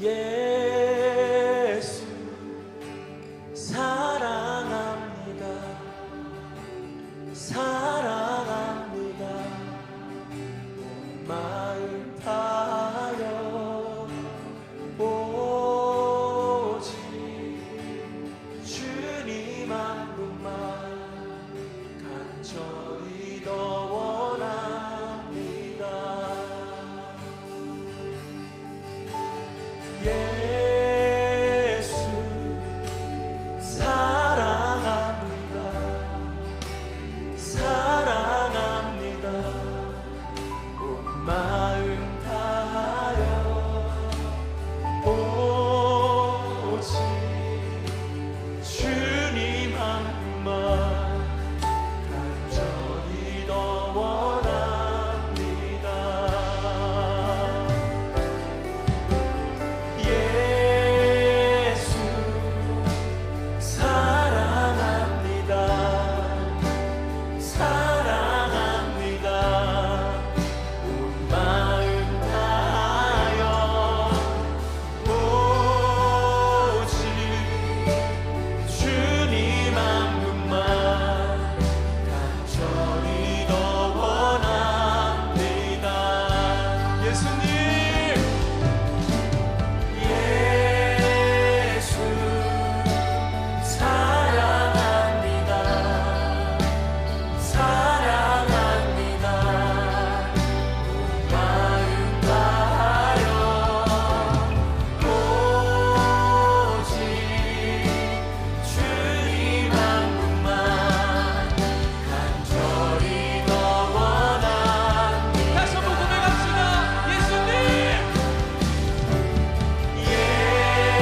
예수 사랑합니다. 사랑합니다. 온 마음 다하여 오직 주님 한 분만 간절히 더 원합니다. 예수 사랑합니다. 사랑합니다. 온 마음 다하여 오직 주님 한 분만 간절히 더 원합니다. 예수 사랑합니다. 사랑합니다. 온 마음 다하여 오직 주님 한 분만 간절히 더 원합니다. 예수님 예수 사랑합니다. 사랑합니다. 온 마음 다하여 오직 주님 한 분만 간절히 더 원합니다. 다시 한번 고백합시다. 예수님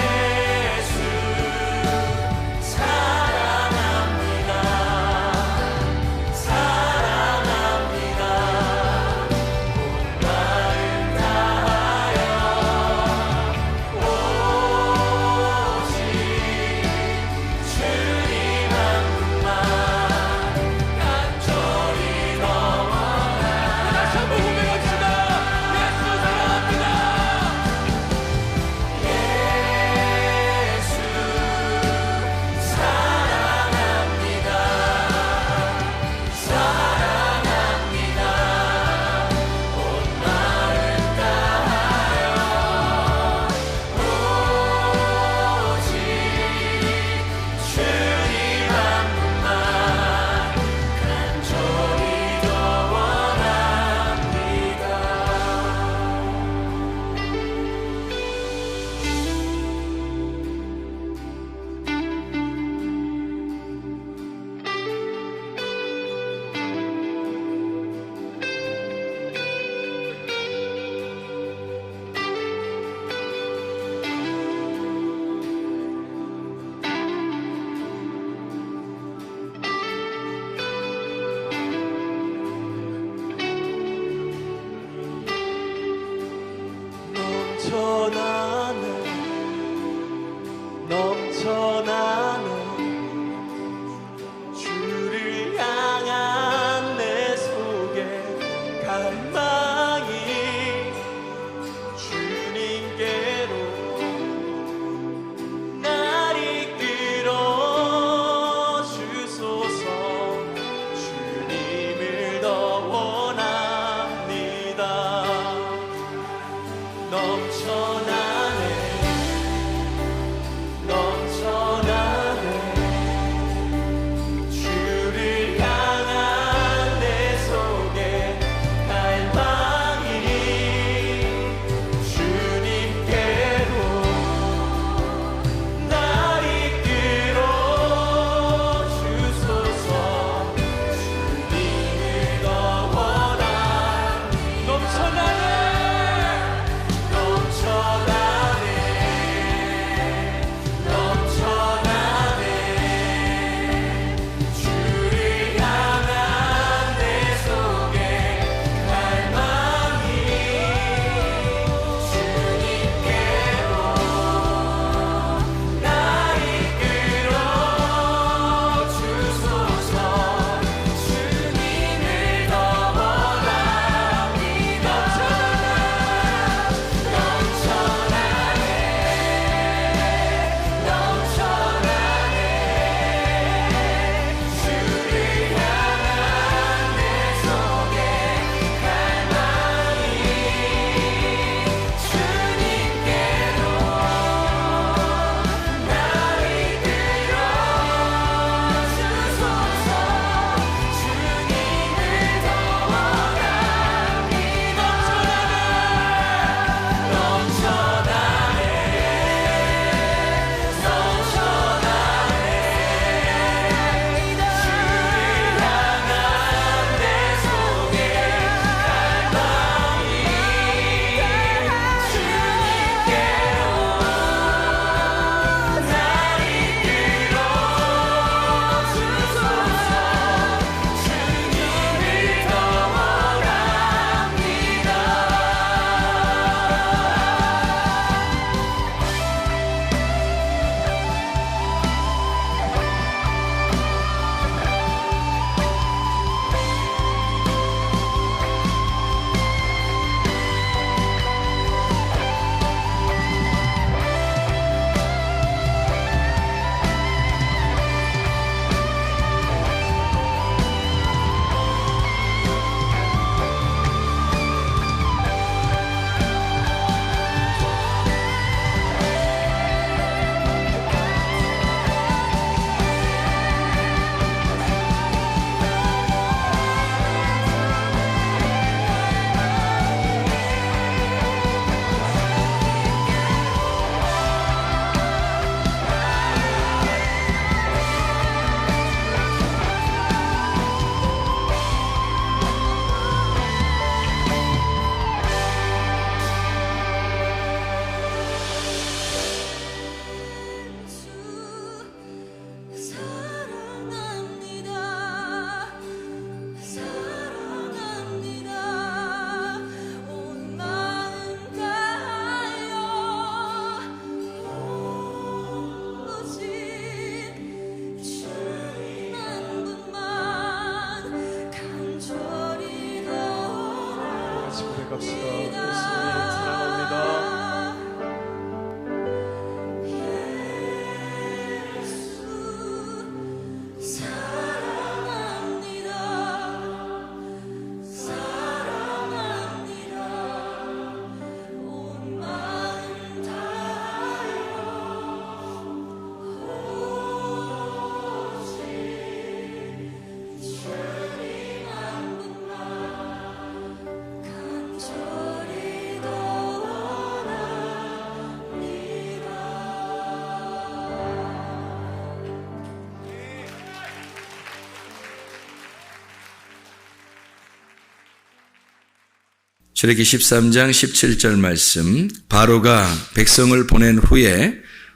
예수 사랑합니다. 사랑합니다. 온 마음 다하여 오직 주님 한 분만 간절히 더 원합니다. 다시 한번 고백합시다. 예수 사랑합니다. 예수 사랑합니다. 사랑합니다. 온 마음 다하여 오직 주님 한 분만 간절히 더 원합니다. 넘쳐나는 주를 향한 내 속에 갈망이 주님께로 날 이끌어 주소서. 주님을 더 원합니다. 넘쳐나네 주를 향한 내 속에 갈망이 주님께로 날 이끌어 주소서. 주님을 더 원합니다. 넘쳐나네 출애굽기 13장 17절 말씀. 바로가 백성을 보낸 후에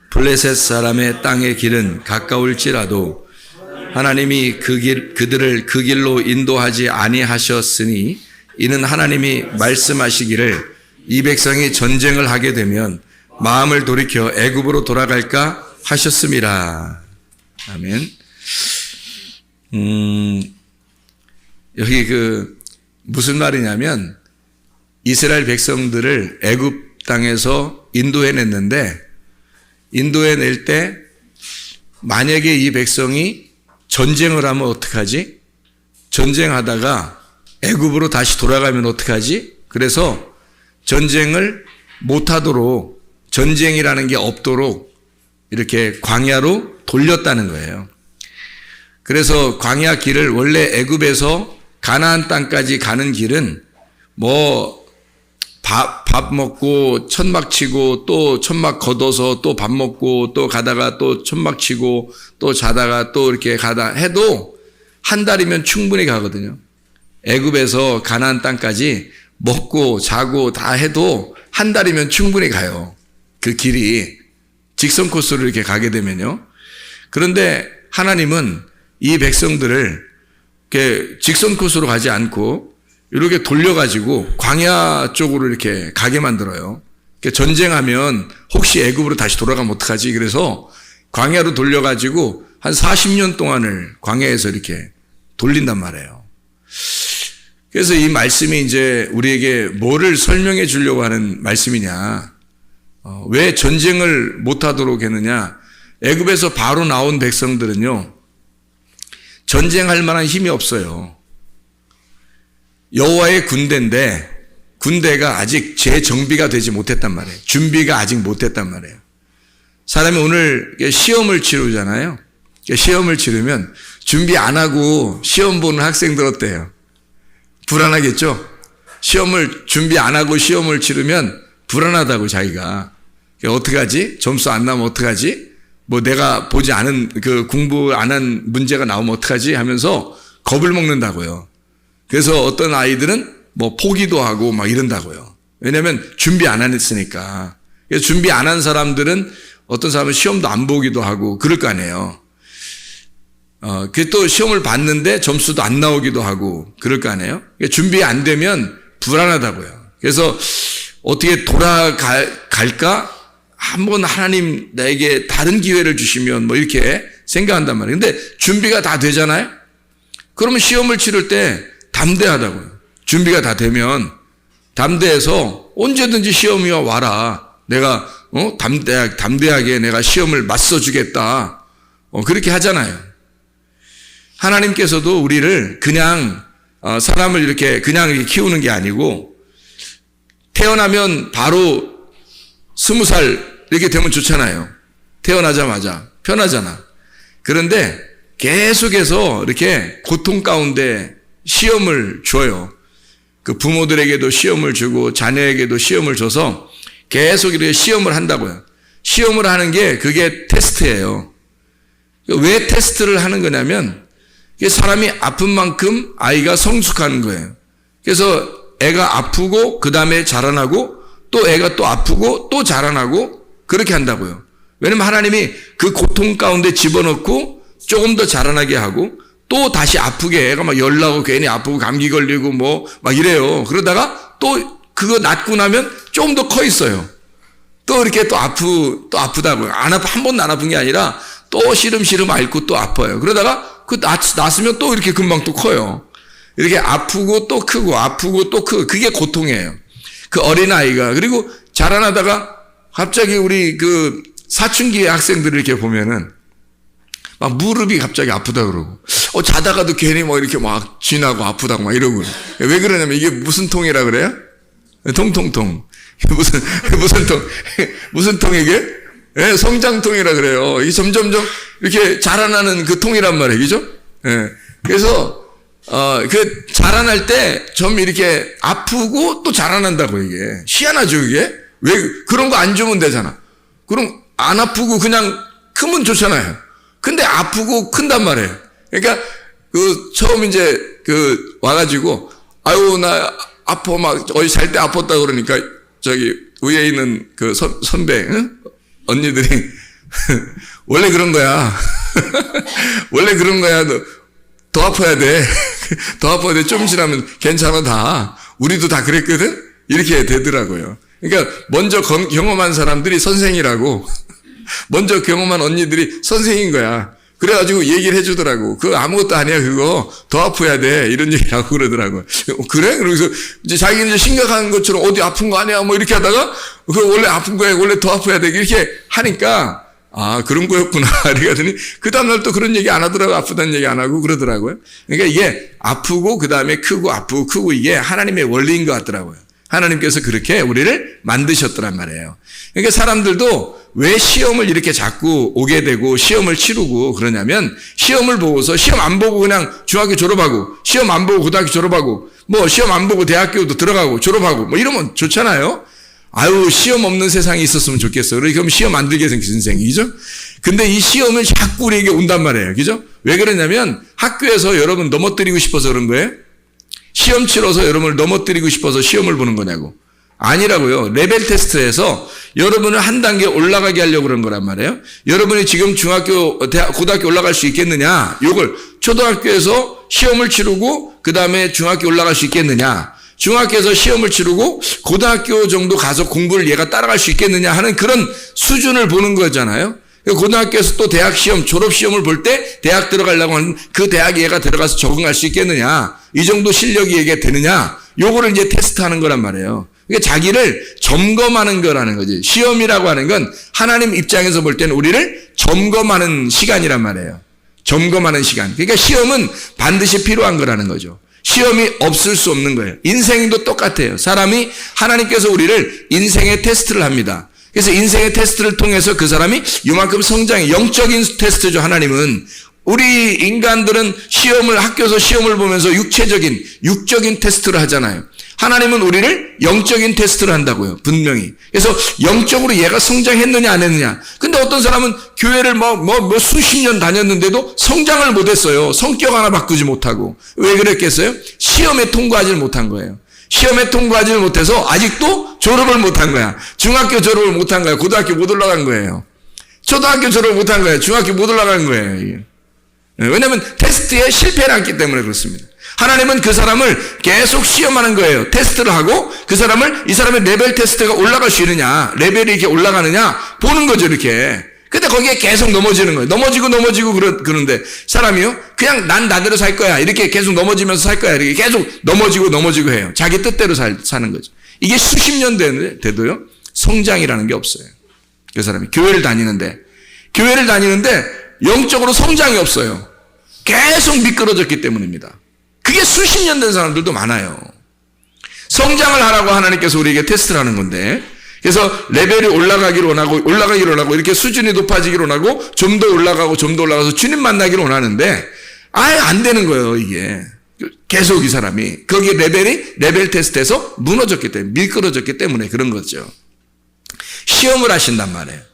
블레셋 사람의 땅의 길은 가까울지라도 하나님이 그들을 그 길로 인도하지 아니하셨으니 이는 하나님이 말씀하시기를 이 백성이 전쟁을 하게 되면 마음을 돌이켜 애굽으로 돌아갈까 하셨음이라. 아멘. 여기 무슨 말이냐면 이스라엘 백성들을 애굽 땅에서 인도해냈는데 인도해낼 때 만약에 이 백성이 전쟁을 하면 어떡하지? 전쟁하다가 애굽으로 다시 돌아가면 어떡하지? 그래서 전쟁을 못하도록 전쟁이라는 게 없도록 이렇게 광야로 돌렸다는 거예요. 그래서 광야 길을 원래 애굽에서 가나안 땅까지 가는 길은 밥 먹고 천막 치고 또 천막 걷어서 또 밥 먹고 또 가다가 또 천막 치고 또 자다가 또 이렇게 가다 해도 한 달이면 충분히 가거든요. 애굽에서 가나안 땅까지 먹고 자고 다 해도 한 달이면 충분히 가요. 그 길이 직선 코스로 이렇게 가게 되면요. 그런데 하나님은 이 백성들을 이렇게 직선 코스로 가지 않고 이렇게 돌려가지고 광야 쪽으로 이렇게 가게 만들어요. 전쟁하면 혹시 애굽으로 다시 돌아가면 어떡하지? 그래서 광야로 돌려가지고 한 40년 동안을 광야에서 이렇게 돌린단 말이에요. 그래서 이 말씀이 이제 우리에게 뭐를 설명해 주려고 하는 말씀이냐? 왜 전쟁을 못하도록 했느냐? 애굽에서 바로 나온 백성들은요, 전쟁할 만한 힘이 없어요. 여호와의 군대인데 군대가 아직 재정비가 되지 못했단 말이에요. 준비가 아직 못했단 말이에요. 사람이 오늘 시험을 치르잖아요. 시험을 치르면 준비 안 하고 시험 보는 학생들 어때요? 불안하겠죠? 시험을 준비 안 하고 시험을 치르면 불안하다고 자기가. 어떡하지? 점수 안 나오면 어떡하지? 내가 보지 않은 공부 안 한 문제가 나오면 어떡하지? 하면서 겁을 먹는다고요. 그래서 어떤 아이들은 포기도 하고 막 이런다고요. 왜냐면 준비 안 했으니까. 그래서 준비 안 한 사람들은 어떤 사람은 시험도 안 보기도 하고 그럴 거 아니에요. 또 시험을 봤는데 점수도 안 나오기도 하고 그럴 거 아니에요. 준비 안 되면 불안하다고요. 그래서 어떻게 돌아갈까? 한번 하나님 나에게 다른 기회를 주시면 이렇게 생각한단 말이에요. 근데 준비가 다 되잖아요. 그러면 시험을 치를 때 담대하다고요. 준비가 다 되면 담대해서 언제든지 시험이 와라. 내가 담대하게 내가 시험을 맞서주겠다. 그렇게 하잖아요. 하나님께서도 우리를 그냥 사람을 이렇게 키우는 게 아니고 태어나면 바로 20살 이렇게 되면 좋잖아요. 태어나자마자 편하잖아. 그런데 계속해서 이렇게 고통 가운데 시험을 줘요. 그 부모들에게도 시험을 주고 자녀에게도 시험을 줘서 계속 이렇게 시험을 한다고요. 시험을 하는 게 그게 테스트예요. 왜 테스트를 하는 거냐면 사람이 아픈 만큼 아이가 성숙하는 거예요. 그래서 애가 아프고 그 다음에 자라나고 또 애가 또 아프고 또 자라나고 그렇게 한다고요. 왜냐면 하나님이 그 고통 가운데 집어넣고 조금 더 자라나게 하고 또 다시 아프게 애가 막 열나고 괜히 아프고 감기 걸리고 막 이래요. 그러다가 또 그거 낫고 나면 조금 더 커 있어요. 또 이렇게 또 아프다고요. 한 번도 안 아픈 게 아니라 또 시름시름 앓고 또 아파요. 그러다가 낫으면 또 이렇게 금방 또 커요. 이렇게 아프고 또 크고 아프고 또 크고 그게 고통이에요. 그 어린아이가. 그리고 자라나다가 갑자기 우리 사춘기 학생들을 이렇게 보면은 막 무릎이 갑자기 아프다 그러고 자다가도 괜히 이렇게 막 쥐나고 아프다고 막 이러고. 왜 그러냐면 이게 무슨 통이라 그래요? 통통통. 무슨 통 이게? 예, 성장통이라 그래요. 이게 점점점 이렇게 자라나는 그 통이란 말이에요. 그죠? 예. 그래서 자라날 때 좀 이렇게 아프고 또 자라난다고 이게. 희한하죠, 이게? 왜, 그런 거 안 주면 되잖아. 그럼 안 아프고 그냥 크면 좋잖아요. 근데 아프고 큰단 말이에요. 그러니까, 처음 이제, 와가지고, 아유, 나 아파, 막, 어디 잘 때 아팠다 그러니까, 저기, 위에 있는 그 선배, 응? 언니들이, 원래 그런 거야. 원래 그런 거야. 너, 더 아파야 돼. 더 아파야 돼. 좀 지나면 괜찮아, 다. 우리도 다 그랬거든? 이렇게 되더라고요. 그러니까, 먼저 경험한 사람들이 선생이라고, 먼저 경험한 언니들이 선생인 거야. 그래가지고 얘기를 해주더라고. 그거 아무것도 아니야, 그거. 더 아파야 돼. 이런 얘기를 하고 그러더라고요. 그래? 그래서 이제 자기는 이제 심각한 것처럼 어디 아픈 거 아니야? 뭐 이렇게 하다가, 그거 원래 아픈 거야. 원래 더 아파야 돼. 이렇게 하니까, 아, 그런 거였구나. 이러더니, 그 다음날 또 그런 얘기 안 하더라고. 아프다는 얘기 안 하고 그러더라고요. 그러니까 이게 아프고, 그 다음에 크고, 아프고, 크고, 이게 하나님의 원리인 것 같더라고요. 하나님께서 그렇게 우리를 만드셨더란 말이에요. 그러니까 사람들도 왜 시험을 이렇게 자꾸 오게 되고 시험을 치르고 그러냐면 시험을 보고서 시험 안 보고 그냥 중학교 졸업하고 시험 안 보고 고등학교 졸업하고 뭐 시험 안 보고 대학교도 들어가고 졸업하고 뭐 이러면 좋잖아요. 아유, 시험 없는 세상이 있었으면 좋겠어. 그럼 시험 안 들게 생긴 인생이죠? 근데 이 시험을 자꾸 우리에게 온단 말이에요. 그죠? 왜 그러냐면 학교에서 여러분 넘어뜨리고 싶어서 그런 거예요? 시험 치러서 여러분을 넘어뜨리고 싶어서 시험을 보는 거냐고. 아니라고요. 레벨 테스트에서 여러분을 한 단계 올라가게 하려고 그런 거란 말이에요. 여러분이 지금 중학교, 대학, 고등학교 올라갈 수 있겠느냐? 요걸 초등학교에서 시험을 치르고 그 다음에 중학교 올라갈 수 있겠느냐? 중학교에서 시험을 치르고 고등학교 정도 가서 공부를 얘가 따라갈 수 있겠느냐 하는 그런 수준을 보는 거잖아요. 고등학교에서 또 대학 시험, 졸업 시험을 볼 때 대학 들어가려고 하는 그 대학에 얘가 들어가서 적응할 수 있겠느냐? 이 정도 실력이 얘게 되느냐? 요거를 이제 테스트하는 거란 말이에요. 그러니까 자기를 점검하는 거라는 거지. 시험이라고 하는 건 하나님 입장에서 볼 때는 우리를 점검하는 시간이란 말이에요. 점검하는 시간. 그러니까 시험은 반드시 필요한 거라는 거죠. 시험이 없을 수 없는 거예요. 인생도 똑같아요. 사람이 하나님께서 우리를 인생의 테스트를 합니다. 그래서 인생의 테스트를 통해서 그 사람이 이만큼 성장해. 영적인 테스트죠. 하나님은. 우리 인간들은 학교에서 시험을 보면서 육적인 테스트를 하잖아요. 하나님은 우리를 영적인 테스트를 한다고요. 분명히. 그래서 영적으로 얘가 성장했느냐 안 했느냐. 근데 어떤 사람은 교회를 수십 년 다녔는데도 성장을 못했어요. 성격 하나 바꾸지 못하고. 왜 그랬겠어요? 시험에 통과하지 못한 거예요. 시험에 통과하지 못해서 아직도 졸업을 못한 거야. 중학교 졸업을 못한 거야. 고등학교 못 올라간 거예요. 초등학교 졸업을 못한 거예요. 중학교 못 올라간 거예요. 이게. 왜냐하면 테스트에 실패를 했기 때문에 그렇습니다. 하나님은 그 사람을 계속 시험하는 거예요. 테스트를 하고 이 사람의 레벨 테스트가 올라갈 수 있느냐, 레벨이 이렇게 올라가느냐 보는 거죠, 이렇게. 근데 거기에 계속 넘어지는 거예요. 넘어지고 그러는데 사람이요, 그냥 난 나대로 살 거야. 이렇게 계속 넘어지면서 살 거야. 이렇게 계속 넘어지고 해요. 자기 뜻대로 사는 거죠. 이게 수십 년 돼도요, 성장이라는 게 없어요. 그 사람이 교회를 다니는데 영적으로 성장이 없어요. 계속 미끄러졌기 때문입니다. 그게 수십 년 된 사람들도 많아요. 성장을 하라고 하나님께서 우리에게 테스트를 하는 건데, 그래서 레벨이 올라가기를 원하고 이렇게 수준이 높아지기를 원하고 좀 더 올라가서 주님 만나기를 원하는데 아예 안 되는 거예요. 이게 계속 이 사람이 거기에 레벨 테스트에서 무너졌기 때문에, 미끄러졌기 때문에 그런 거죠. 시험을 하신단 말이에요.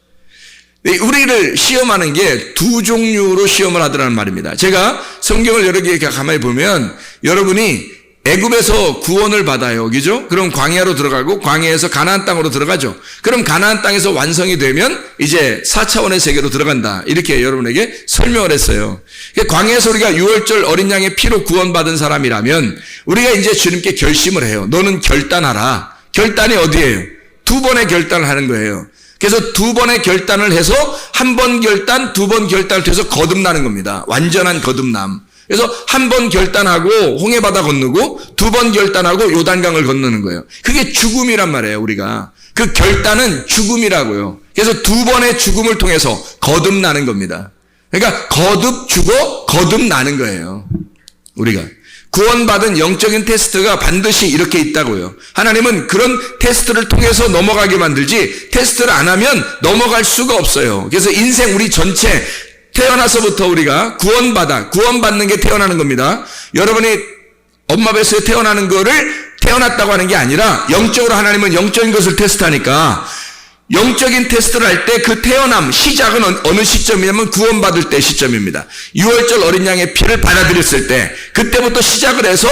우리를 시험하는 게 두 종류로 시험을 하더라는 말입니다. 제가 성경을 여러 개 가만히 보면 여러분이 애굽에서 구원을 받아요. 그죠? 그럼 광야로 들어가고 광야에서 가나안 땅으로 들어가죠. 그럼 가나안 땅에서 완성이 되면 이제 4차원의 세계로 들어간다. 이렇게 여러분에게 설명을 했어요. 광야에서 우리가 6월절 어린 양의 피로 구원받은 사람이라면 우리가 이제 주님께 결심을 해요. 너는 결단하라. 결단이 어디예요? 2번의 결단을 하는 거예요. 그래서 2번의 결단을 해서 1번 결단, 2번 결단을 통해서 거듭나는 겁니다. 완전한 거듭남. 그래서 1번 결단하고 홍해바다 건너고 2번 결단하고 요단강을 건너는 거예요. 그게 죽음이란 말이에요, 우리가. 그 결단은 죽음이라고요. 그래서 2번의 죽음을 통해서 거듭나는 겁니다. 그러니까 거듭나는 거예요. 우리가. 구원받은 영적인 테스트가 반드시 이렇게 있다고요. 하나님은 그런 테스트를 통해서 넘어가게 만들지 테스트를 안 하면 넘어갈 수가 없어요. 그래서 인생 우리 전체 태어나서부터 우리가 구원받는 게 태어나는 겁니다. 여러분이 엄마 뱃속에 태어나는 거를 태어났다고 하는 게 아니라 영적으로 하나님은 영적인 것을 테스트하니까 영적인 테스트를 할 때 그 태어남 시작은 어느 시점이냐면 구원받을 때 시점입니다. 6월절 어린 양의 피를 받아들였을 때 그때부터 시작을 해서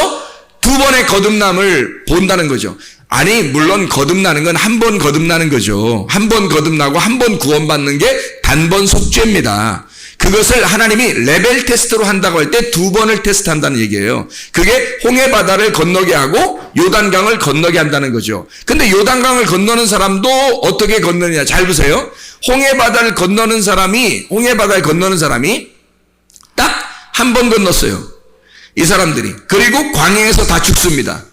두 번의 거듭남을 본다는 거죠. 아니, 물론 거듭나는 건 한 번 거듭나는 거죠. 한 번 거듭나고 한 번 구원받는 게 단번 속죄입니다. 그것을 하나님이 레벨 테스트로 한다고 할 때 두 번을 테스트한다는 얘기예요. 그게 홍해 바다를 건너게 하고 요단강을 건너게 한다는 거죠. 근데 요단강을 건너는 사람도 어떻게 건너느냐? 잘 보세요. 홍해 바다를 건너는 사람이 딱 한 번 건넜어요. 이 사람들이. 그리고 광야에서 다 죽습니다.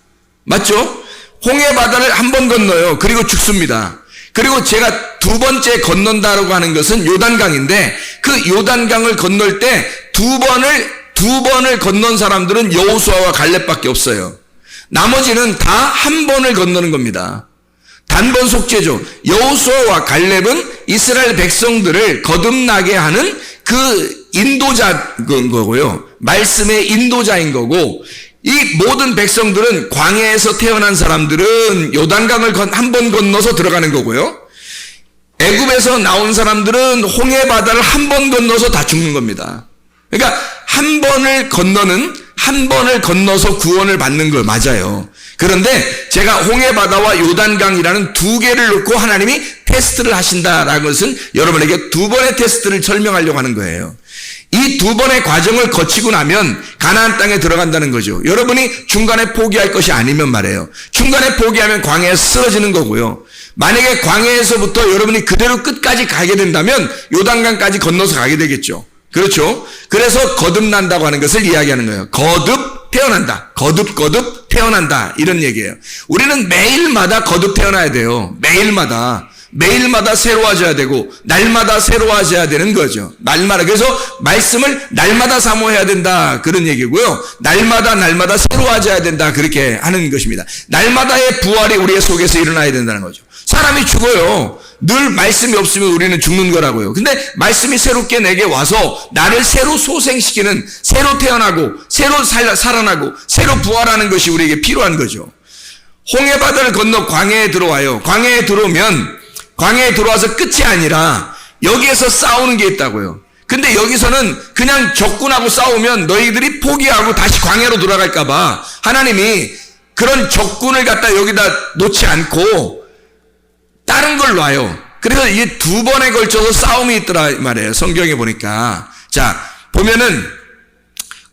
맞죠? 홍해 바다를 한 번 건너요. 그리고 죽습니다. 그리고 제가 두 번째 건넌다라고 하는 것은 요단강인데, 그 요단강을 건널 때 두 번을 건넌 사람들은 여호수아와 갈렙밖에 없어요. 나머지는 다 한 번을 건너는 겁니다. 단번 속죄죠. 여호수아와 갈렙은 이스라엘 백성들을 거듭나게 하는 그 인도자인 거고요. 말씀의 인도자인 거고, 이 모든 백성들은 광야에서 태어난 사람들은 요단강을 한 번 건너서 들어가는 거고요. 애굽에서 나온 사람들은 홍해 바다를 한 번 건너서 다 죽는 겁니다. 그러니까 한 번을 건너서 구원을 받는 거 맞아요. 그런데 제가 홍해 바다와 요단강이라는 두 개를 놓고 하나님이 테스트를 하신다라는 것은 여러분에게 두 번의 테스트를 설명하려고 하는 거예요. 이 두 번의 과정을 거치고 나면 가나안 땅에 들어간다는 거죠. 여러분이 중간에 포기할 것이 아니면 말이에요. 중간에 포기하면 광야에 쓰러지는 거고요. 만약에 광야에서부터 여러분이 그대로 끝까지 가게 된다면 요단강까지 건너서 가게 되겠죠. 그렇죠? 그래서 거듭난다고 하는 것을 이야기하는 거예요. 거듭 태어난다. 거듭 태어난다. 이런 얘기예요. 우리는 매일마다 거듭 태어나야 돼요. 매일마다 새로워져야 되고 날마다 새로워져야 되는 거죠. 날마다. 그래서 말씀을 날마다 사모해야 된다. 그런 얘기고요. 날마다 새로워져야 된다. 그렇게 하는 것입니다. 날마다의 부활이 우리의 속에서 일어나야 된다는 거죠. 사람이 죽어요. 늘 말씀이 없으면 우리는 죽는 거라고요. 근데 말씀이 새롭게 내게 와서 나를 새로 소생시키는, 새로 태어나고 새로 살아나고 새로 부활하는 것이 우리에게 필요한 거죠. 홍해 바다를 건너 광야에 들어와요. 광야에 들어와서 끝이 아니라 여기에서 싸우는 게 있다고요. 근데 여기서는 그냥 적군하고 싸우면 너희들이 포기하고 다시 광야로 돌아갈까 봐 하나님이 그런 적군을 갖다 여기다 놓지 않고 다른 걸 놔요. 그래서 이게 두 번에 걸쳐서 싸움이 있더라 말이에요. 성경에 보니까. 자, 보면은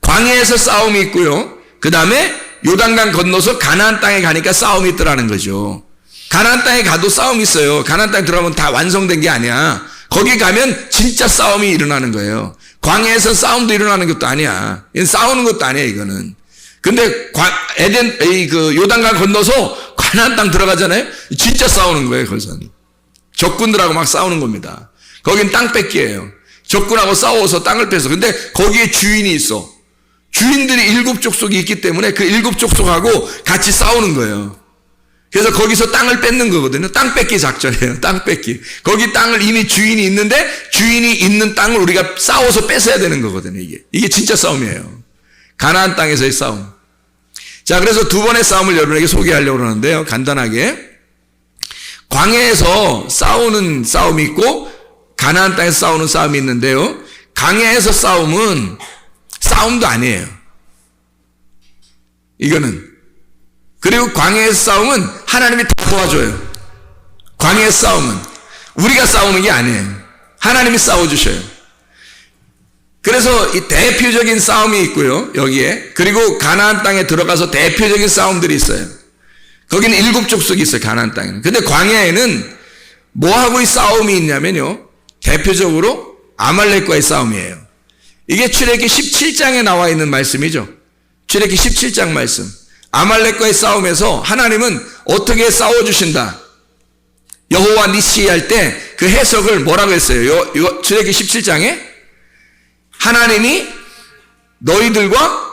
광야에서 싸움이 있고요. 그 다음에 요단강 건너서 가나안 땅에 가니까 싸움이 있더라는 거죠. 가나안 땅에 가도 싸움이 있어요. 가나안 땅에 들어가면 다 완성된 게 아니야. 거기 가면 진짜 싸움이 일어나는 거예요. 광야에서 싸움도 일어나는 것도 아니야. 이건 싸우는 것도 아니야, 이거는. 근데 요단강 건너서 가나안 땅 들어가잖아요. 진짜 싸우는 거예요, 거기서는. 적군들하고 막 싸우는 겁니다. 거긴 땅 뺏기예요. 적군하고 싸워서 땅을 뺏어. 근데 거기에 주인이 있어. 주인들이 7 족속이 있기 때문에 그 7 족속하고 같이 싸우는 거예요. 그래서 거기서 땅을 뺏는 거거든요. 땅 뺏기 작전이에요. 땅 뺏기. 거기 땅을 이미 주인이 있는데 주인이 있는 땅을 우리가 싸워서 뺏어야 되는 거거든요. 이게 진짜 싸움이에요. 가나안 땅에서의 싸움. 자, 그래서 두 번의 싸움을 여러분에게 소개하려고 하는데요. 간단하게. 광야에서 싸우는 싸움이 있고 가나안 땅에서 싸우는 싸움이 있는데요. 광야에서 싸움은 싸움도 아니에요. 이거는. 그리고 광야에서 싸움은 하나님이 다 도와줘요. 광야에서 싸움은 우리가 싸우는 게 아니에요. 하나님이 싸워주셔요. 그래서 이 대표적인 싸움이 있고요. 여기에. 그리고 가나안 땅에 들어가서 대표적인 싸움들이 있어요. 거기는 7 족속이 있어요. 가나안 땅에는. 근데 광야에는 뭐하고 이 싸움이 있냐면요. 대표적으로 아말렉과의 싸움이에요. 이게 출애굽기 17장에 나와 있는 말씀이죠. 출애굽기 17장 말씀. 아말렉과의 싸움에서 하나님은 어떻게 싸워주신다. 여호와 니시 할 때 그 해석을 뭐라고 했어요? 출애굽기 17장에 하나님이 너희들과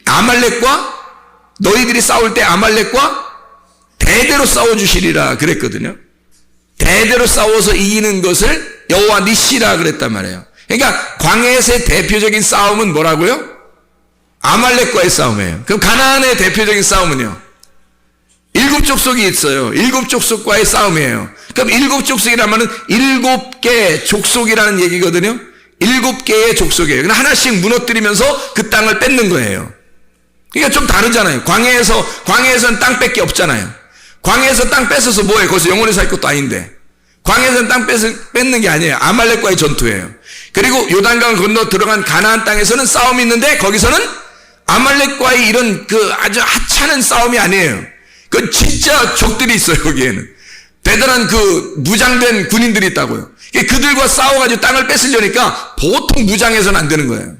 아말렉과 너희들이 싸울 때 아말렉과 대대로 싸워주시리라 그랬거든요. 대대로 싸워서 이기는 것을 여호와 니시라 그랬단 말이에요. 그러니까 광야에서의 대표적인 싸움은 뭐라고요? 아말렉과의 싸움이에요. 그럼 가나안의 대표적인 싸움은요? 7 족속이 있어요. 7 족속과의 싸움이에요. 그럼 7 족속이라면 7개 족속이라는 얘기거든요. 7개의 족속이에요. 그냥 하나씩 무너뜨리면서 그 땅을 뺏는 거예요. 그러니까 좀 다르잖아요. 광야에서는 땅 뺄 게 없잖아요. 광야에서 땅 뺏어서 뭐해? 거기서 영원히 살 것도 아닌데. 광야에서는 땅 뺏는 게 아니에요. 아말렉과의 전투예요. 그리고 요단강 건너 들어간 가나안 땅에서는 싸움이 있는데 거기서는 아말렉과의 이런 그 아주 하찮은 싸움이 아니에요. 그 진짜 적들이 있어요. 거기에는 대단한 그 무장된 군인들이 있다고요. 그들과 싸워가지고 땅을 뺏으려니까 보통 무장해서는 안 되는 거예요.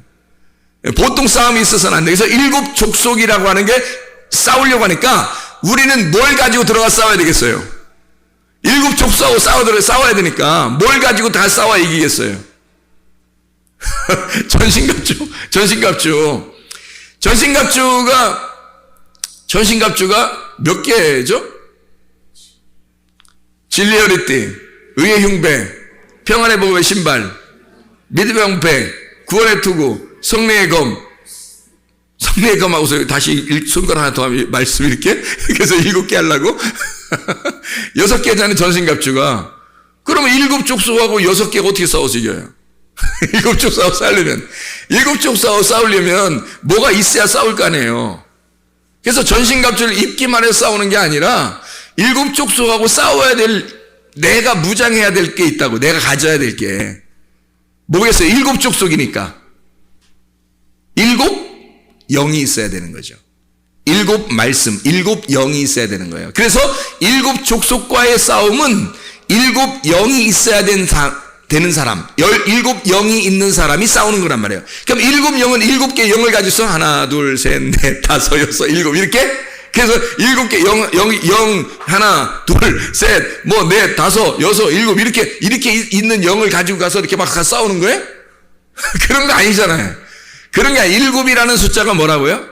보통 싸움이 있어서는 안 돼. 그래서 일곱 족속이라고 하는 게 싸우려고 하니까 우리는 뭘 가지고 들어가 싸워야 되겠어요? 일곱 족속하고 싸워야 되니까 뭘 가지고 다 싸워야 이기겠어요? 전신갑주가 몇 개죠? 진리의 허리띠, 의의 흉배, 평안의 복음의 신발, 믿음의 방패, 구원의 투구, 성령의 검. 성령의 검하고서 다시 손가락 하나 더 하면 말씀 이렇게? 그래서 7개 하려고? 6개잖아요, 전신갑주가. 그러면 7족속하고 6개가 어떻게 싸워서 이겨요? 7족속하고 싸우려면. 7족속하고 싸우려면 뭐가 있어야 싸울 거 아니에요. 그래서 전신갑주를 입기만 해서 싸우는 게 아니라 7족속하고 싸워야 내가 무장해야 될 게 있다고. 내가 가져야 될 게. 뭐겠어요? 7족속이니까. 7 영이 있어야 되는 거죠. 7 말씀, 7 영이 있어야 되는 거예요. 그래서 7 족속과의 싸움은 7 영이 있어야 되는 사람, 7 영이 있는 사람이 싸우는 거란 말이에요. 그럼 7 영은 7개 영을 가지고 하나, 둘, 셋, 넷, 다섯, 여섯, 일곱 이렇게. 그래서 7개 영, 하나, 둘, 셋, 뭐, 넷, 다섯, 여섯, 일곱 이렇게 있는 영을 가지고 가서 이렇게 막 싸우는 거예요? 그런 거 아니잖아요. 그런 게 아니라 7이라는 숫자가 뭐라고요?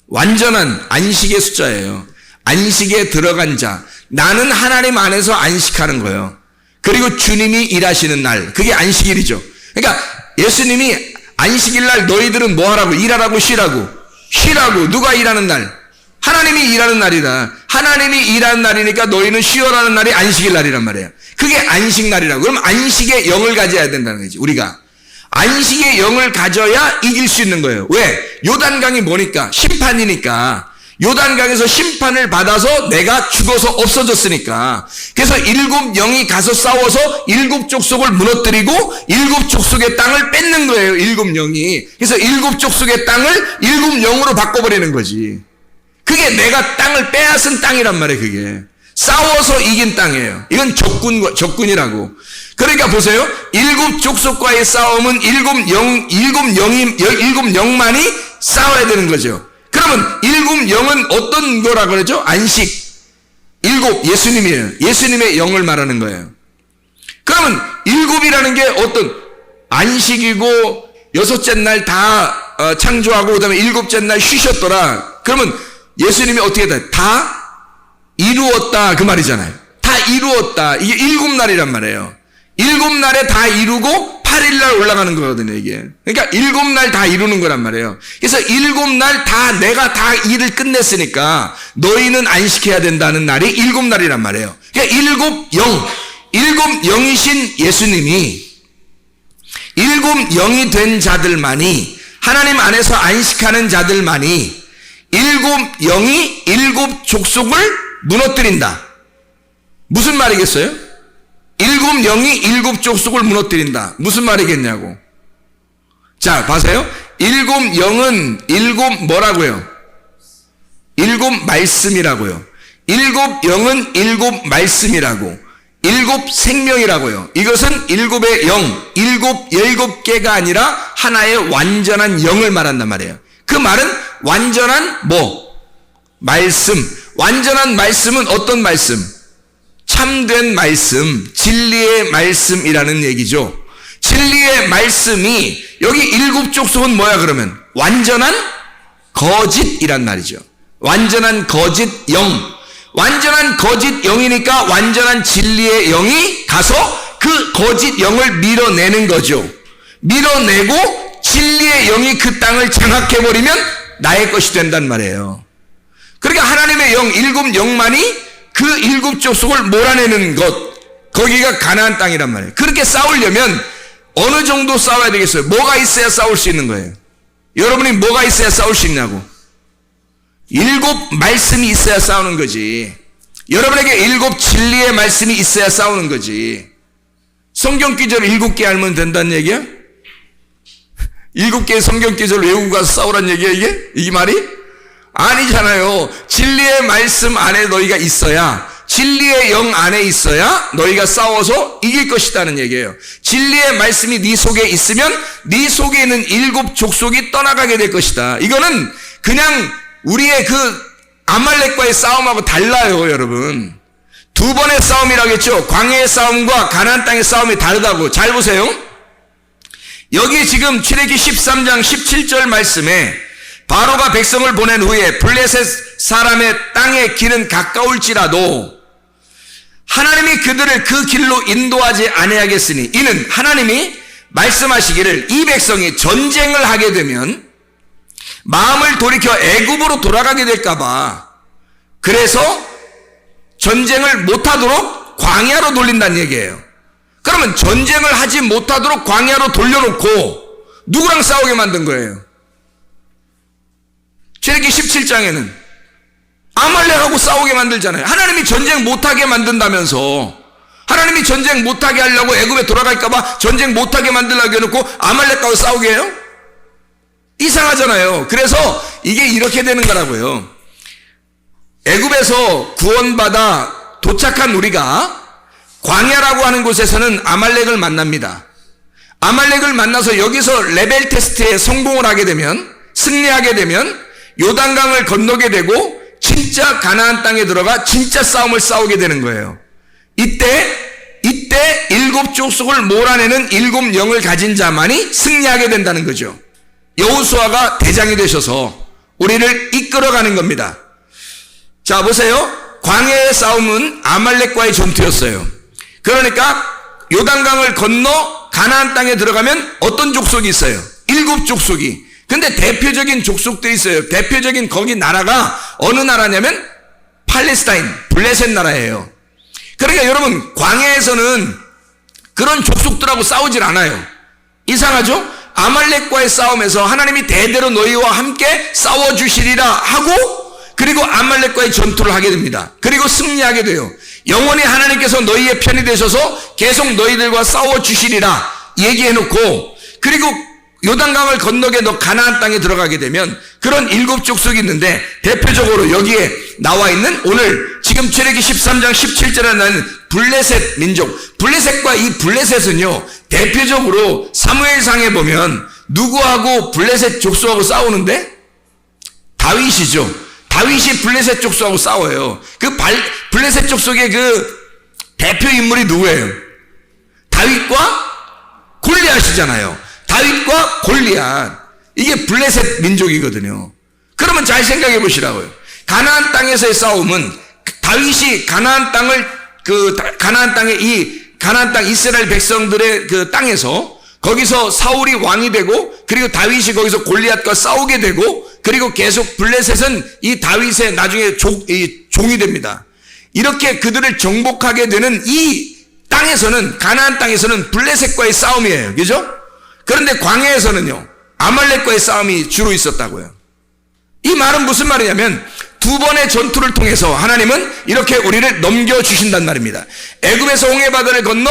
완전한 안식의 숫자예요. 안식에 들어간 자. 나는 하나님 안에서 안식하는 거예요. 그리고 주님이 일하시는 날. 그게 안식일이죠. 그러니까 예수님이 안식일 날 너희들은 뭐 하라고? 일하라고 쉬라고. 쉬라고. 누가 일하는 날? 하나님이 일하는 날이다. 하나님이 일하는 날이니까 너희는 쉬어라는 날이 안식일 날이란 말이에요. 그게 안식 날이라고. 그럼 안식의 영을 가져야 된다는 거지, 우리가. 안식의 영을 가져야 이길 수 있는 거예요. 왜? 요단강이 뭐니까? 심판이니까. 요단강에서 심판을 받아서 내가 죽어서 없어졌으니까. 그래서 7 영이 가서 싸워서 7 족속을 무너뜨리고 7 족속의 땅을 뺏는 거예요. 7 영이. 그래서 7 족속의 땅을 7 영으로 바꿔버리는 거지. 그게 내가 땅을 빼앗은 땅이란 말이에요. 그게 싸워서 이긴 땅이에요. 이건 적군이라고. 그러니까 보세요. 7 족속과의 싸움은 7 영만이 싸워야 되는 거죠. 그러면 7 영은 어떤 거라 그러죠? 안식. 7 예수님이에요. 예수님의 영을 말하는 거예요. 그러면 7이라는 게 어떤 안식이고 6째 날 다 창조하고 그다음에 7째 날 쉬셨더라. 그러면 예수님이 어떻게 다 이루었다 그 말이잖아요. 다 이루었다. 이게 7날이란 말이에요. 7날에 다 이루고 8일날 올라가는 거거든요, 이게. 그러니까 7날 다 이루는 거란 말이에요. 그래서 7날 다 내가 다 일을 끝냈으니까 너희는 안식해야 된다는 날이 7날이란 말이에요. 그러니까 7 영이신 예수님이 7 영이 된 자들만이 하나님 안에서 안식하는 자들만이 7 영이 7 족속을 무너뜨린다. 무슨 말이겠어요? 7 영이 7 족속을 무너뜨린다. 무슨 말이겠냐고. 자, 봐세요. 7 영은 7 뭐라고요? 7 말씀이라고요. 7 영은 7 말씀이라고. 7 생명이라고요. 이것은 7의 영, 7개가 아니라 하나의 완전한 영을 말한단 말이에요. 그 말은 완전한 말씀. 완전한 말씀은 어떤 말씀? 참된 말씀, 진리의 말씀이라는 얘기죠. 진리의 말씀이 여기 7 족속은 뭐야 그러면? 완전한 거짓이란 말이죠. 완전한 거짓 영. 완전한 거짓 영이니까 완전한 진리의 영이 가서 그 거짓 영을 밀어내는 거죠. 밀어내고 진리의 영이 그 땅을 장악해버리면 나의 것이 된단 말이에요. 그러니까 하나님의 영, 7 영만이 그 7 족속을 몰아내는 것, 거기가 가나안 땅이란 말이에요. 그렇게 싸우려면 어느 정도 싸워야 되겠어요? 뭐가 있어야 싸울 수 있는 거예요? 여러분이 뭐가 있어야 싸울 수 있냐고. 7 말씀이 있어야 싸우는 거지. 여러분에게 7 진리의 말씀이 있어야 싸우는 거지. 성경 기절 7개 알면 된다는 얘기야? 7개의 성경 기절 외우고 가서 싸우란 얘기야 이게? 이 말이? 아니잖아요. 진리의 말씀 안에 너희가 있어야, 진리의 영 안에 있어야 너희가 싸워서 이길 것이다는 얘기예요. 진리의 말씀이 네 속에 있으면 네 속에 있는 7 족속이 떠나가게 될 것이다. 이거는 그냥 우리의 그 아말렉과의 싸움하고 달라요, 여러분. 2번의 싸움이라겠죠. 광야의 싸움과 가나안 땅의 싸움이 다르다고. 잘 보세요. 여기 지금 출애굽기 13장 17절 말씀에 바로가 백성을 보낸 후에 블레셋 사람의 땅의 길은 가까울지라도 하나님이 그들을 그 길로 인도하지 아니하겠으니, 이는 하나님이 말씀하시기를 이 백성이 전쟁을 하게 되면 마음을 돌이켜 애굽으로 돌아가게 될까봐, 그래서 전쟁을 못하도록 광야로 돌린다는 얘기예요. 그러면 전쟁을 하지 못하도록 광야로 돌려놓고 누구랑 싸우게 만든 거예요? 출애굽기 17장에는 아말렉하고 싸우게 만들잖아요. 하나님이 전쟁 못하게 만든다면서, 하나님이 전쟁 못하게 하려고 애굽에 돌아갈까봐 전쟁 못하게 만들려고 해놓고 아말렉하고 싸우게 해요? 이상하잖아요. 그래서 이게 이렇게 되는 거라고요. 애굽에서 구원받아 도착한 우리가 광야라고 하는 곳에서는 아말렉을 만납니다. 아말렉을 만나서 여기서 레벨 테스트에 성공을 하게 되면, 승리하게 되면 요단강을 건너게 되고 진짜 가나안 땅에 들어가 진짜 싸움을 싸우게 되는 거예요. 이때 7 족속을 몰아내는 7 영을 가진 자만이 승리하게 된다는 거죠. 여호수아가 대장이 되셔서 우리를 이끌어가는 겁니다. 자, 보세요. 광야의 싸움은 아말렉과의 전투였어요. 그러니까 요단강을 건너 가나안 땅에 들어가면 어떤 족속이 있어요? 7 족속이. 근데 대표적인 족속들이 있어요. 대표적인 거기 나라가 어느 나라냐면 팔레스타인, 블레셋 나라예요. 그러니까 여러분, 광야에서는 그런 족속들하고 싸우질 않아요. 이상하죠? 아말렉과의 싸움에서 하나님이 대대로 너희와 함께 싸워주시리라 하고, 그리고 아말렉과의 전투를 하게 됩니다. 그리고 승리하게 돼요. 영원히 하나님께서 너희의 편이 되셔서 계속 너희들과 싸워주시리라 얘기해놓고, 그리고 요단강을 건너게 너 가나안 땅에 들어가게 되면 그런 7 족속이 있는데, 대표적으로 여기에 나와 있는 오늘 지금 출애굽기 13장 17절에 나는 블레셋 민족, 블레셋과 이 블레셋은요, 대표적으로 사무엘상에 보면 누구하고 블레셋 족속하고 싸우는데? 다윗이죠. 다윗이 블레셋 족속하고 싸워요. 그 블레셋 족속의 그 대표 인물이 누구예요? 다윗과 골리앗이잖아요. 다윗과 골리앗, 이게 블레셋 민족이거든요. 그러면 잘 생각해 보시라고요. 가나안 땅에서의 싸움은 다윗이 가나안 땅을 가나안 땅 이스라엘 백성들의 그 땅에서, 거기서 사울이 왕이 되고, 그리고 다윗이 거기서 골리앗과 싸우게 되고, 그리고 계속 블레셋은 이 다윗의 나중에 종이 됩니다. 이렇게 그들을 정복하게 되는 이 땅에서는, 가나안 땅에서는 블레셋과의 싸움이에요. 그죠? 그런데 광야에서는요, 아말렉과의 싸움이 주로 있었다고요. 이 말은 무슨 말이냐면 2번의 전투를 통해서 하나님은 이렇게 우리를 넘겨주신단 말입니다. 애굽에서 홍해바다를 건너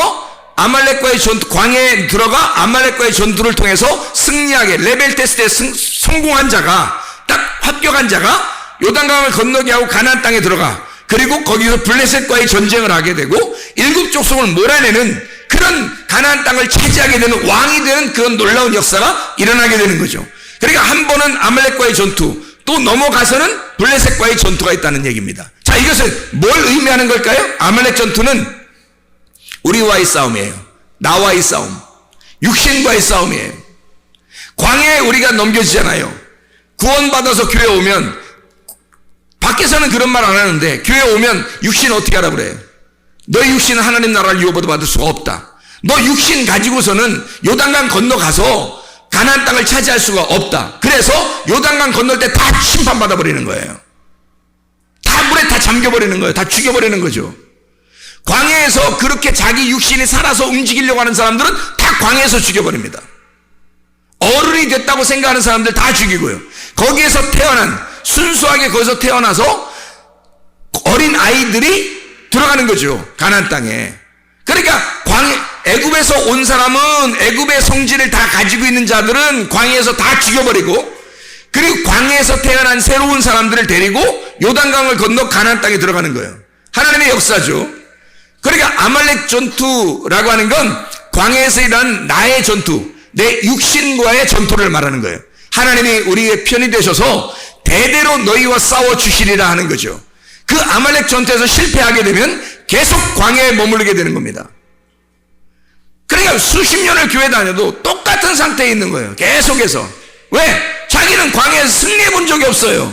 아말렉과의 전투, 광야에 들어가 아말렉과의 전투를 통해서 승리하게, 레벨 테스트에 성공한 자가, 딱 합격한 자가 요단강을 건너게 하고 가나안 땅에 들어가, 그리고 거기서 블레셋과의 전쟁을 하게 되고 7 족속을 몰아내는 그런 가나안 땅을 차지하게 되는, 왕이 되는 그런 놀라운 역사가 일어나게 되는 거죠. 그러니까 한 번은 아말렉과의 전투, 또 넘어가서는 블레셋과의 전투가 있다는 얘기입니다. 자, 이것은 뭘 의미하는 걸까요? 아말렉 전투는 우리와의 싸움이에요. 나와의 싸움, 육신과의 싸움이에요. 광야에 우리가 넘겨지잖아요. 구원받아서 교회 오면, 밖에서는 그런 말 안 하는데 교회 오면 육신 어떻게 하라 그래요? 너의 육신은 하나님 나라를 유업으로 받을 수가 없다. 너 육신 가지고서는 요단강 건너가서 가나안 땅을 차지할 수가 없다. 그래서 요단강 건널 때 다 심판받아 버리는 거예요. 다 물에 다 잠겨버리는 거예요. 다 죽여버리는 거죠. 광야에서 그렇게 자기 육신이 살아서 움직이려고 하는 사람들은 다 광야에서 죽여버립니다. 어른이 됐다고 생각하는 사람들 다 죽이고요. 거기에서 태어난 순수하게 거기서 태어나서 어린 아이들이 들어가는 거죠. 가나안 땅에. 그러니까 애굽에서 온 사람은, 애굽의 성질을 다 가지고 있는 자들은 광야에서 다 죽여버리고, 그리고 광야에서 태어난 새로운 사람들을 데리고 요단강을 건너 가나안 땅에 들어가는 거예요. 하나님의 역사죠. 그러니까 아말렉 전투라고 하는 건 광야에서 일어난 나의 전투, 내 육신과의 전투를 말하는 거예요. 하나님이 우리의 편이 되셔서 대대로 너희와 싸워주시리라 하는 거죠. 그 아말렉 전투에서 실패하게 되면 계속 광야에 머무르게 되는 겁니다. 그러니까 수십 년을 교회 다녀도 똑같은 상태에 있는 거예요. 계속해서. 왜? 자기는 광야에서 승리해 본 적이 없어요.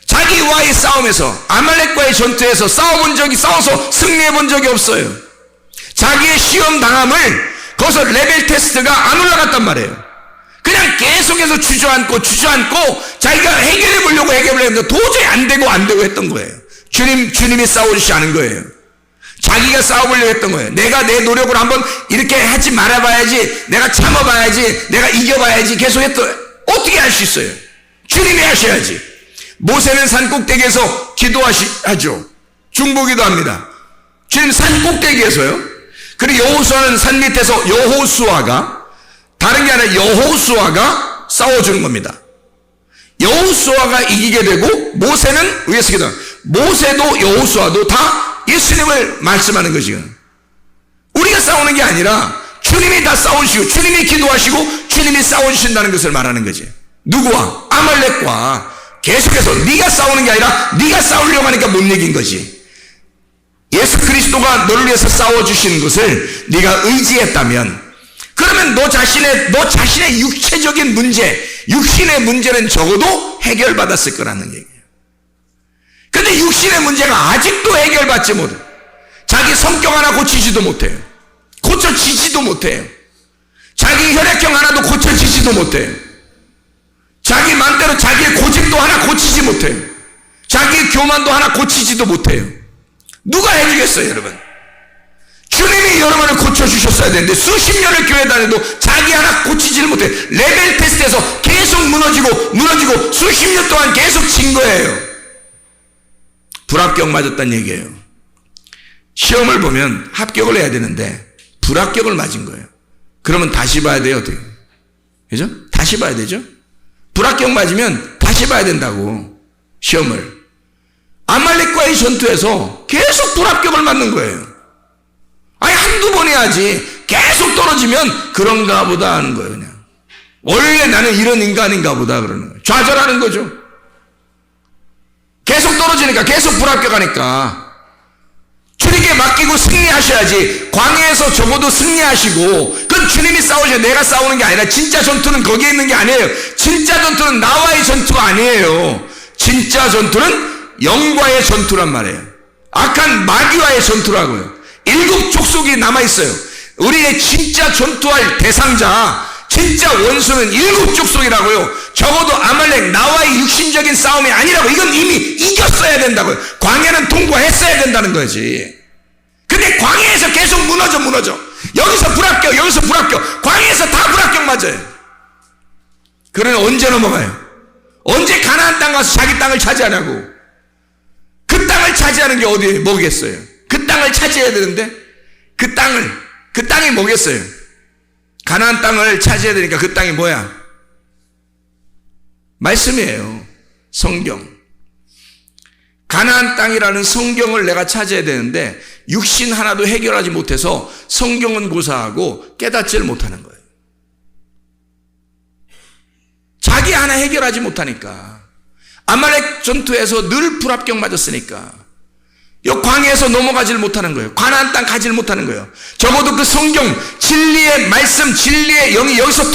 자기와의 싸움에서, 아말렉과의 전투에서 싸워서 승리해 본 적이 없어요. 자기의 시험 당함을 거기서 레벨 테스트가 안 올라갔단 말이에요. 그냥 계속해서 주저앉고 자기가 해결해 보려고 했는데 도저히 안 되고 했던 거예요. 주님이 싸워주지 않은 거예요. 자기가 싸워보려고 했던 거예요. 내가 내 노력을 한번 이렇게 하지 말아봐야지, 내가 참아봐야지, 내가 이겨봐야지 계속 했던. 어떻게 할 수 있어요? 주님이 하셔야지. 모세는 산 꼭대기에서 기도하죠. 중보기도 합니다. 주님 산 꼭대기에서요. 그리고 여호수아는 산 밑에서 다른 게 아니라 여호수아가 싸워주는 겁니다. 여호수아가 이기게 되고, 모세는 위에서 기도. 모세도 여호수아도 다 예수님을 말씀하는 거지. 우리가 싸우는 게 아니라 주님이 다 싸우시고, 주님이 기도하시고, 주님이 싸워주신다는 것을 말하는 거지. 누구와? 아말렉과. 계속해서 네가 싸우는 게 아니라 네가 싸우려고 하니까 못 이긴 거지. 예수 그리스도가 너를 위해서 싸워주시는 것을 네가 의지했다면, 그러면 너 자신의 육체적인 문제, 육신의 문제는 적어도 해결받았을 거라는 얘기예요. 근데 육신의 문제가 아직도 해결받지 못해. 자기 성격 하나 고치지도 못해요. 고쳐지지도 못해요. 자기 혈액형 하나도 고쳐지지도 못해요. 자기 맘대로 자기의 고집도 하나 고치지 못해요. 자기의 교만도 하나 고치지도 못해요. 누가 해주겠어요, 여러분? 주님이 여러분을 고쳐주셨어야 되는데 수십 년을 교회 다녀도 자기 하나 고치지를 못해요. 레벨 테스트에서 계속 무너지고 수십 년 동안 계속 진 거예요. 불합격 맞았다는 얘기예요. 시험을 보면 합격을 해야 되는데 불합격을 맞은 거예요. 그러면 다시 봐야 돼요, 어떻게? 그죠? 다시 봐야 되죠? 불합격 맞으면 다시 봐야 된다고, 시험을. 아말렉과의 전투에서 계속 불합격을 맞는 거예요. 아니, 한두 번 해야지. 계속 떨어지면 그런가 보다 하는 거예요, 그냥. 원래 나는 이런 인간인가 보다 그러는 거예요. 좌절하는 거죠. 계속 떨어지니까, 계속 불합격하니까. 주님께 맡기고 승리하셔야지. 광야에서 적어도 승리하시고, 그건 주님이 싸우셔야, 내가 싸우는 게 아니라, 진짜 전투는 거기에 있는 게 아니에요. 진짜 전투는 나와의 전투가 아니에요. 진짜 전투는 영과의 전투란 말이에요. 악한 마귀와의 전투라고요. 7 족속이 남아있어요. 우리의 진짜 전투할 대상자, 진짜 원수는 7 족속이라고요. 적어도 아말렉, 나와의 육신적인 싸움이 아니라고. 이건 이미 이겼어야 된다고요. 광야는 통과했어야 된다는 거지. 근데 광야에서 계속 무너져. 여기서 불합격. 광야에서 다 불합격 맞아요. 그러면 언제 넘어가요? 언제 가나안 땅 가서 자기 땅을 차지하냐고. 그 땅을 차지하는 게 어디 뭐겠어요? 그 땅을 차지해야 되는데 그 땅이 뭐겠어요? 가나안 땅을 차지해야 되니까 그 땅이 뭐야? 말씀이에요. 성경. 가나안 땅이라는 성경을 내가 차지해야 되는데 육신 하나도 해결하지 못해서 성경은 고사하고 깨닫지를 못하는 거예요. 자기 하나 해결하지 못하니까. 아말렉 전투에서 늘 불합격 맞았으니까 이 광야에서 넘어가지를 못하는 거예요. 가나안 땅 가지를 못하는 거예요. 적어도 그 성경, 진리의 말씀, 진리의 영이 여기서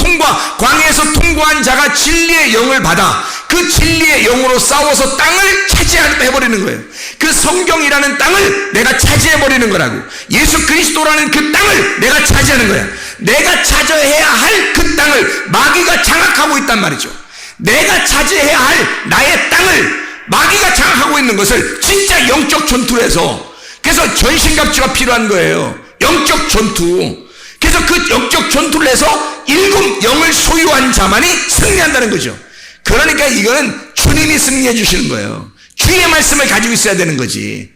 광야에서 통과한 자가 진리의 영을 받아 그 진리의 영으로 싸워서 땅을 차지해버리는 거예요. 그 성경이라는 땅을 내가 차지해버리는 거라고. 예수 그리스도라는 그 땅을 내가 차지하는 거야. 내가 차지해야 할 그 땅을 마귀가 장악하고 있단 말이죠. 내가 차지해야 할 나의 땅을 마귀가 장악하고 있는 것을 진짜 영적 전투를 해서, 그래서 전신갑주가 필요한 거예요. 영적 전투. 그래서 그 영적 전투를 해서 7 영을 소유한 자만이 승리한다는 거죠. 그러니까 이거는 주님이 승리해 주시는 거예요. 주의 말씀을 가지고 있어야 되는 거지.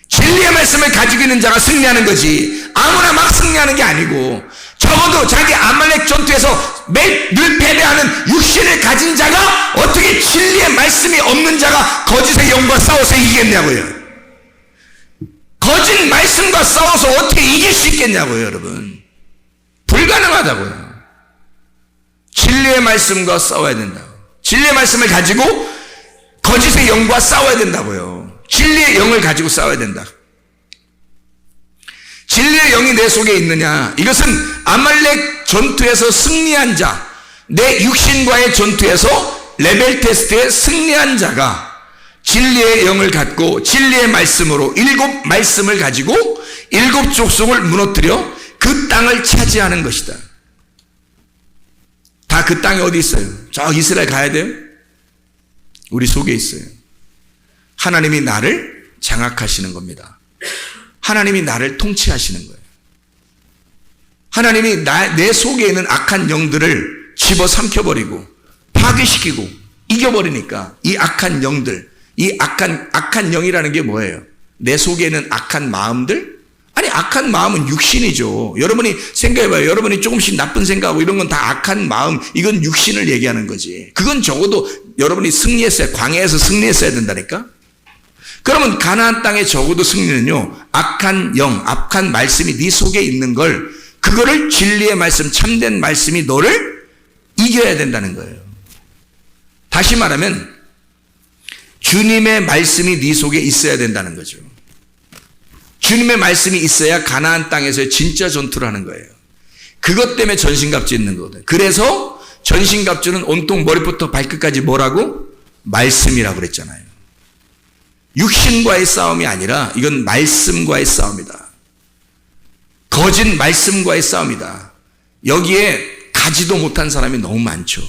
진리의 말씀을 가지고 있는 자가 승리하는 거지. 아무나 막 승리하는 게 아니고, 적어도 자기 아말렉 전투에서 늘 패배하는 육신을 가진 자가 어떻게 진리의 말씀이 없는 자가 거짓의 영과 싸워서 이기겠냐고요. 거짓 말씀과 싸워서 어떻게 이길 수 있겠냐고요, 여러분. 불가능하다고요. 진리의 말씀과 싸워야 된다고. 진리의 말씀을 가지고 거짓의 영과 싸워야 된다고요. 진리의 영을 가지고 싸워야 된다. 진리의 영이 내 속에 있느냐? 이것은 아말렉 전투에서 승리한 자, 내 육신과의 전투에서 레벨 테스트에 승리한 자가 진리의 영을 갖고 진리의 말씀으로 7 말씀을 가지고 7 족속을 무너뜨려 그 땅을 차지하는 것이다. 다 그 땅이 어디 있어요? 저 이스라엘 가야 돼요? 우리 속에 있어요. 하나님이 나를 장악하시는 겁니다. 하나님이 나를 통치하시는 거예요. 하나님이 내 속에 있는 악한 영들을 집어삼켜버리고 파괴시키고 이겨버리니까 이 악한 영들, 이 악한 영이라는 게 뭐예요? 내 속에 있는 악한 마음들? 아니, 악한 마음은 육신이죠. 여러분이 생각해봐요. 여러분이 조금씩 나쁜 생각하고 이런 건 다 악한 마음, 이건 육신을 얘기하는 거지. 그건 적어도 여러분이 승리했어야, 광야에서 승리했어야 된다니까? 그러면 가나안 땅에 적어도 승리는요, 악한 영, 악한 말씀이 네 속에 있는 걸, 그거를 진리의 말씀, 참된 말씀이 너를 이겨야 된다는 거예요. 다시 말하면 주님의 말씀이 네 속에 있어야 된다는 거죠. 주님의 말씀이 있어야 가나안 땅에서의 진짜 전투를 하는 거예요. 그것 때문에 전신갑주 있는 거거든요. 그래서 전신갑주는 온통 머리부터 발끝까지 뭐라고? 말씀이라고 그랬잖아요. 육신과의 싸움이 아니라 이건 말씀과의 싸움이다. 거짓 말씀과의 싸움이다. 여기에 가지도 못한 사람이 너무 많죠.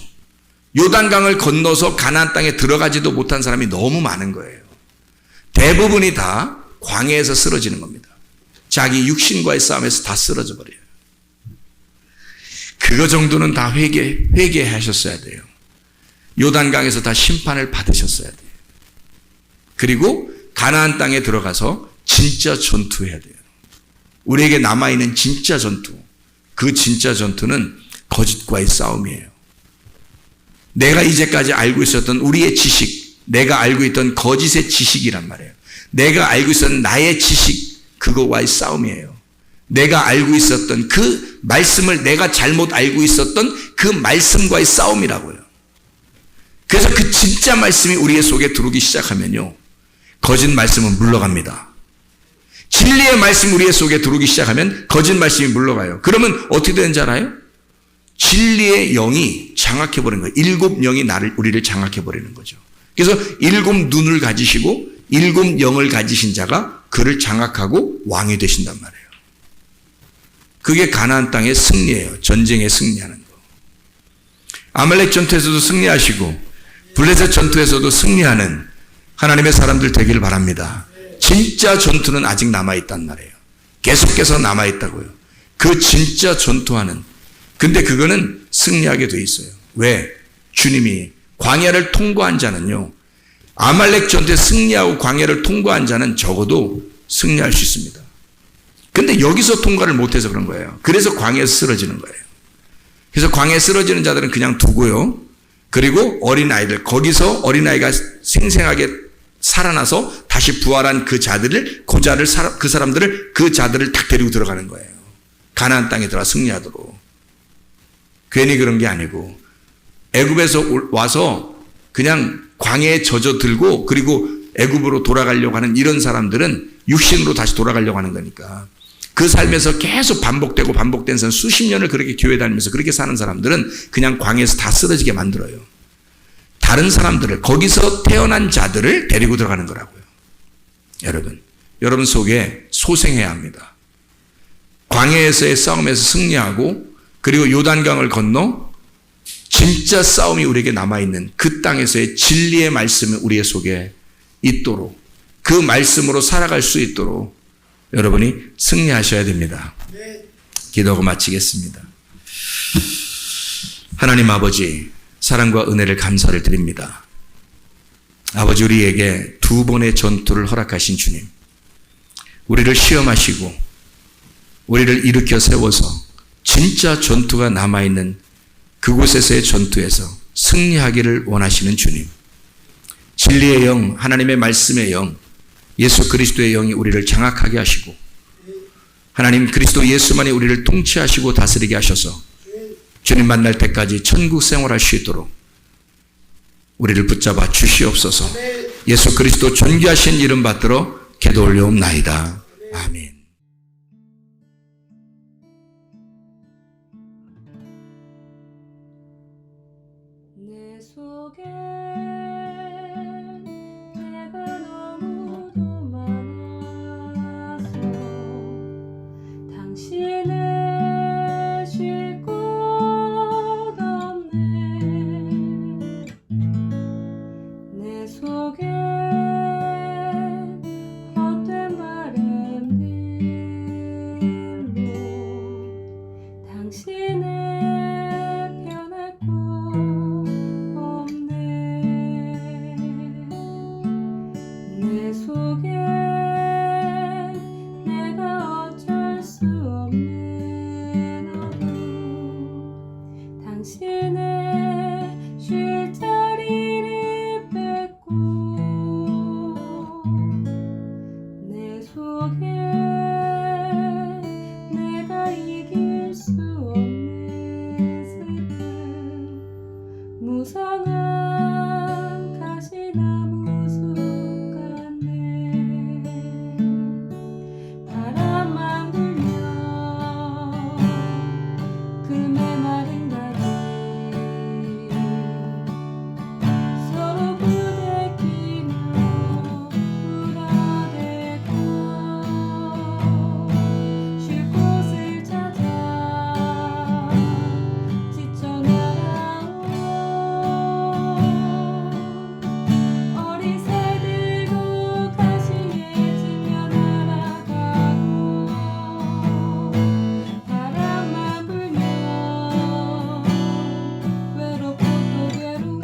요단강을 건너서 가나안 땅에 들어가지도 못한 사람이 너무 많은 거예요. 대부분이 다 광야에서 쓰러지는 겁니다. 자기 육신과의 싸움에서 다 쓰러져 버려요. 그거 정도는 다 회개하셨어야 돼요. 요단강에서 다 심판을 받으셨어야 돼요. 그리고 가나안 땅에 들어가서 진짜 전투해야 돼요. 우리에게 남아있는 진짜 전투, 그 진짜 전투는 거짓과의 싸움이에요. 내가 이제까지 알고 있었던 우리의 지식, 내가 알고 있던 거짓의 지식이란 말이에요. 내가 알고 있었던 나의 지식, 그거와의 싸움이에요. 내가 알고 있었던 그 말씀을 내가 잘못 알고 있었던 그 말씀과의 싸움이라고요. 그래서 그 진짜 말씀이 우리의 속에 들어오기 시작하면요, 거짓 말씀은 물러갑니다. 진리의 말씀이 우리의 속에 들어오기 시작하면 거짓 말씀이 물러가요. 그러면 어떻게 되는지 알아요? 진리의 영이 장악해버리는 거예요. 7 영이 우리를 장악해버리는 거죠. 그래서 7 눈을 가지시고 7 영을 가지신 자가 그를 장악하고 왕이 되신단 말이에요. 그게 가나안 땅의 승리예요. 전쟁에 승리하는 거. 아말렉 전투에서도 승리하시고 블레셋 전투에서도 승리하는 하나님의 사람들 되기를 바랍니다. 진짜 전투는 아직 남아있단 말이에요. 계속해서 남아있다고요. 그 진짜 전투하는, 근데 그거는 승리하게 돼 있어요. 왜? 주님이 광야를 통과한 자는요, 아말렉 전투에 승리하고 광야를 통과한 자는 적어도 승리할 수 있습니다. 근데 여기서 통과를 못해서 그런 거예요. 그래서 광야에서 쓰러지는 거예요. 그래서 광야에 쓰러지는 자들은 그냥 두고요, 그리고 어린아이들, 거기서 어린아이가 생생하게 살아나서 다시 부활한 그 자들을, 그 사람들을, 그 자들을 딱 데리고 들어가는 거예요. 가나안 땅에 들어가 승리하도록. 괜히 그런 게 아니고, 애굽에서 와서 그냥 광야에 젖어들고 그리고 애굽으로 돌아가려고 하는 이런 사람들은 육신으로 다시 돌아가려고 하는 거니까, 그 삶에서 계속 반복된 사람, 수십 년을 그렇게 교회 다니면서 그렇게 사는 사람들은 그냥 광야에서 다 쓰러지게 만들어요. 다른 사람들을, 거기서 태어난 자들을 데리고 들어가는 거라고요. 여러분 속에 소생해야 합니다. 광야에서의 싸움에서 승리하고 그리고 요단강을 건너 진짜 싸움이 우리에게 남아있는 그 땅에서의 진리의 말씀이 우리의 속에 있도록, 그 말씀으로 살아갈 수 있도록 여러분이 승리하셔야 됩니다. 기도하고 마치겠습니다. 하나님 아버지, 사랑과 은혜를 감사를 드립니다. 아버지, 우리에게 두 번의 전투를 허락하신 주님, 우리를 시험하시고 우리를 일으켜 세워서 진짜 전투가 남아있는 그곳에서의 전투에서 승리하기를 원하시는 주님, 진리의 영, 하나님의 말씀의 영, 예수 그리스도의 영이 우리를 장악하게 하시고 하나님 그리스도 예수만이 우리를 통치하시고 다스리게 하셔서 주님 만날 때까지 천국 생활할 수 있도록 우리를 붙잡아 주시옵소서. 예수 그리스도 존귀하신 이름 받들어 기도 올려옵나이다. 아멘. 내 속에 내가 너무도 많아서 당신을 쉴 곳 없네. 내 속에 헛된 바램들로 당신을 변할 곳 없네. 내 속에 내가 어쩔 수 없는 어둠, 당신의 쉴 자리를 뺏고 내 속에 내가 이길 수 없는 슬픔, 무성한 가시나무 숲 같네. 바람만 불면 그 메마른 다리 서로 부대끼며 울어대고 쉴 곳을 찾아 지쳐 날아온 어린 새들도 가시에 지며 날아가고, 바람만 불면 외롭고 또 괴로워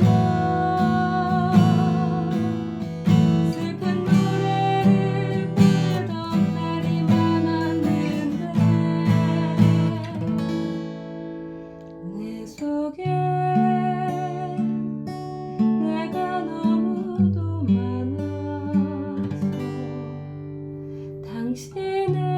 슬픈 노래를 부르던 날이 많았는데 내 속에 내가 너무도 많아서 당신을